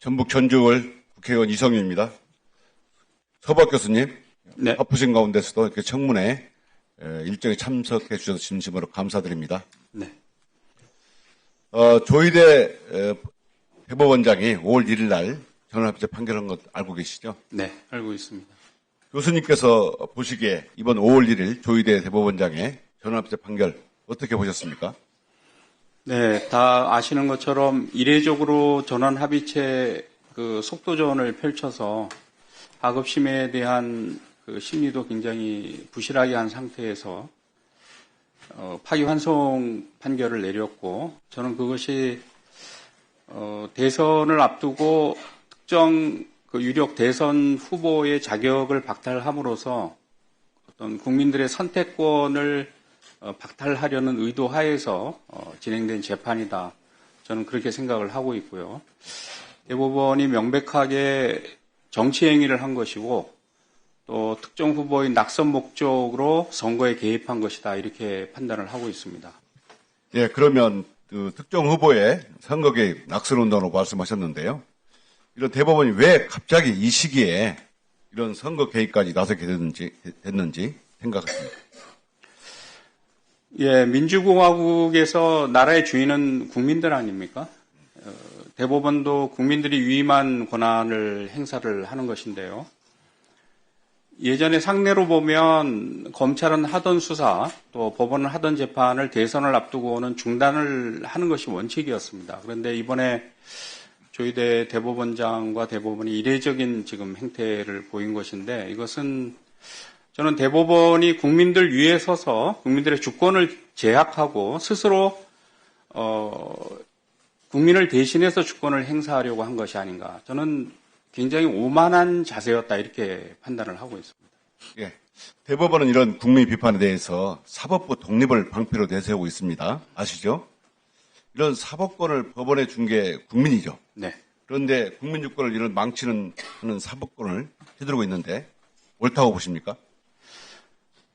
전북 전주을 국회의원 이성윤입니다. 서박 교수님, 네. 바쁘신 가운데서도 이렇게 청문회 일정에 참석해 주셔서 진심으로 감사드립니다. 네. 조희대 대법원장이 5월 1일 날 전원합의체 판결한 것 알고 계시죠? 네, 알고 있습니다. 교수님께서 보시기에 이번 5월 1일 조희대 대법원장의 전원합의체 판결 어떻게 보셨습니까? 네, 다 아시는 것처럼 이례적으로 전원 합의체 속도전을 펼쳐서 하급심에 대한 심리도 굉장히 부실하게 한 상태에서 파기환송 판결을 내렸고, 저는 그것이 대선을 앞두고 특정 유력 대선 후보의 자격을 박탈함으로써 어떤 국민들의 선택권을 박탈하려는 의도 하에서 진행된 재판이다. 저는 그렇게 생각을 하고 있고요. 대법원이 명백하게 정치 행위를 한 것이고 또 특정 후보의 낙선 목적으로 선거에 개입한 것이다. 이렇게 판단을 하고 있습니다. 예, 그러면 특정 후보의 선거 개입, 낙선운동으로 말씀하셨는데요. 이런 대법원이 왜 갑자기 이 시기에 이런 선거 개입까지 나서게 됐는지 생각하십니까? 예, 민주공화국에서 나라의 주인은 국민들 아닙니까? 대법원도 국민들이 위임한 권한을 행사를 하는 것인데요. 예전에 상례로 보면 검찰은 하던 수사, 또 법원은 하던 재판을 대선을 앞두고는 중단을 하는 것이 원칙이었습니다. 그런데 이번에 조희대 대법원장과 대법원이 이례적인 지금 행태를 보인 것인데, 이것은 저는 대법원이 국민들 위에 서서 국민들의 주권을 제약하고 스스로 국민을 대신해서 주권을 행사하려고 한 것이 아닌가. 저는 굉장히 오만한 자세였다 이렇게 판단을 하고 있습니다. 예, 대법원은 이런 국민 비판에 대해서 사법부 독립을 방패로 내세우고 있습니다. 아시죠? 이런 사법권을 법원에 준 게 국민이죠. 네. 그런데 국민 주권을 이런 망치는 하는 사법권을 휘두르고 있는데 옳다고 보십니까?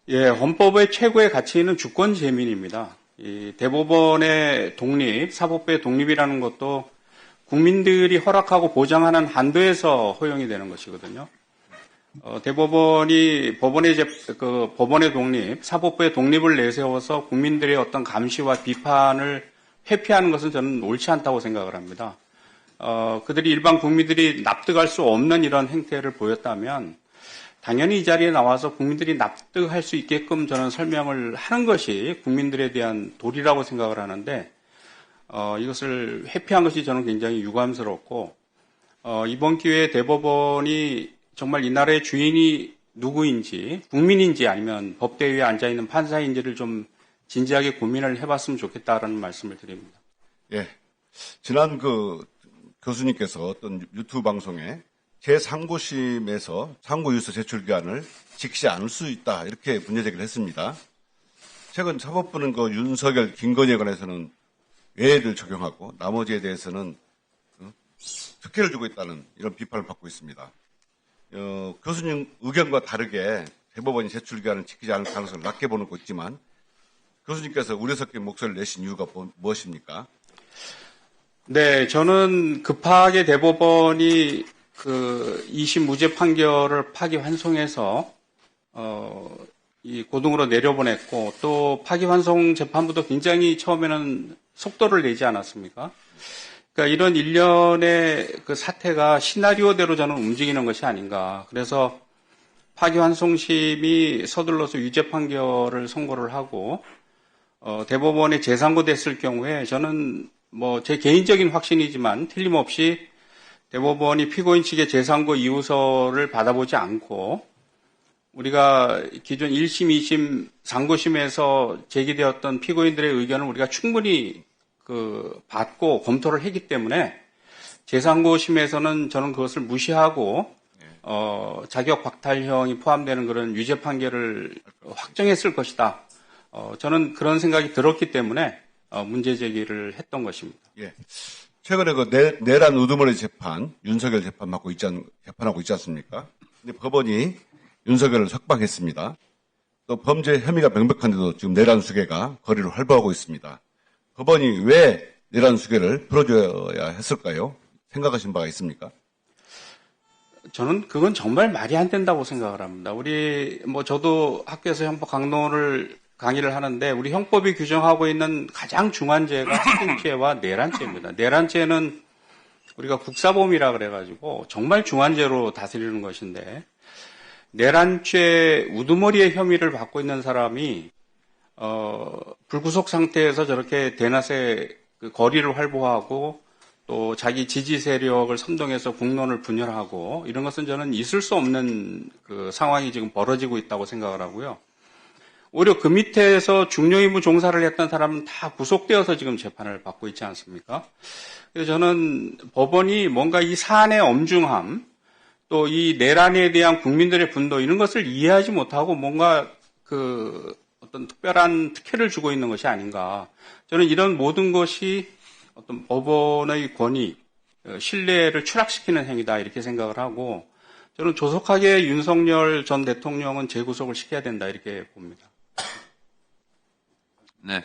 예, 헌법의 최고의 가치는 주권 재민입니다. 이 대법원의 독립, 사법부의 독립이라는 것도 국민들이 허락하고 보장하는 한도에서 허용이 되는 것이거든요. 대법원이 법원의 독립, 사법부의 독립을 내세워서 국민들의 어떤 감시와 비판을 회피하는 것은 저는 옳지 않다고 생각을 합니다. 그들이 일반 국민들이 납득할 수 없는 이런 행태를 보였다면 당연히 이 자리에 나와서 국민들이 납득할 수 있게끔 저는 설명을 하는 것이 국민들에 대한 도리라고 생각을 하는데 이것을 회피한 것이 저는 굉장히 유감스럽고 이번 기회에 대법원이 정말 이 나라의 주인이 누구인지 국민인지 아니면 법대 위에 앉아있는 판사인지를 좀 진지하게 고민을 해봤으면 좋겠다라는 말씀을 드립니다. 예, 지난 교수님께서 어떤 유튜브 방송에 제3고심에서 상고유서 제출 기한을 지키지 않을 수 있다 이렇게 문제 제기를 했습니다. 최근 사법부는 윤석열, 김건희에 관해서는 외해를 적용하고 나머지에 대해서는 특혜를 주고 있다는 이런 비판을 받고 있습니다. 교수님 의견과 다르게 대법원이 제출 기한을 지키지 않을 가능성을 낮게 보는 거 있지만 교수님께서 우려 섞인 목소리를 내신 이유가 무엇입니까? 네, 저는 급하게 대법원이 2심 무죄 판결을 파기환송해서 이 고등으로 내려보냈고 또 파기환송 재판부도 굉장히 처음에는 속도를 내지 않았습니까? 그러니까 이런 일련의 사태가 시나리오대로 저는 움직이는 것이 아닌가. 그래서 파기환송심이 서둘러서 유죄 판결을 선고를 하고 대법원에 재상고됐을 경우에 저는 제 개인적인 확신이지만 틀림없이 대법원이 피고인 측의 재상고 이유서를 받아보지 않고 우리가 기존 1심, 2심, 상고심에서 제기되었던 피고인들의 의견을 우리가 충분히 받고 검토를 했기 때문에 재상고심에서는 저는 그것을 무시하고 자격 박탈형이 포함되는 그런 유죄 판결을 확정했을 것이다. 저는 그런 생각이 들었기 때문에 문제 제기를 했던 것입니다. 예. 최근에 내란 우두머리 재판, 윤석열 재판하고 있지 않습니까? 근데 법원이 윤석열을 석방했습니다. 또 범죄 혐의가 명백한데도 지금 내란 수괴가 거리를 활보하고 있습니다. 법원이 왜 내란 수괴를 풀어줘야 했을까요? 생각하신 바가 있습니까? 저는 그건 정말 말이 안 된다고 생각을 합니다. 저도 학교에서 형법 강의를 하는데 우리 형법이 규정하고 있는 가장 중한 죄가 살인죄와 내란죄입니다. 내란죄는 우리가 국사범이라 그래가지고 정말 중한 죄로 다스리는 것인데 내란죄 우두머리의 혐의를 받고 있는 사람이 불구속 상태에서 저렇게 대낮에 그 거리를 활보하고 또 자기 지지 세력을 선동해서 국론을 분열하고 이런 것은 저는 있을 수 없는 그 상황이 지금 벌어지고 있다고 생각을 하고요. 오히려 그 밑에서 중요 임무 종사를 했던 사람은 다 구속되어서 지금 재판을 받고 있지 않습니까? 그래서 저는 법원이 뭔가 이 사안의 엄중함, 또 이 내란에 대한 국민들의 분노 이런 것을 이해하지 못하고 뭔가 그 어떤 특별한 특혜를 주고 있는 것이 아닌가. 저는 이런 모든 것이 어떤 법원의 권위, 신뢰를 추락시키는 행위다 이렇게 생각을 하고 저는 조속하게 윤석열 전 대통령은 재구속을 시켜야 된다 이렇게 봅니다. 네.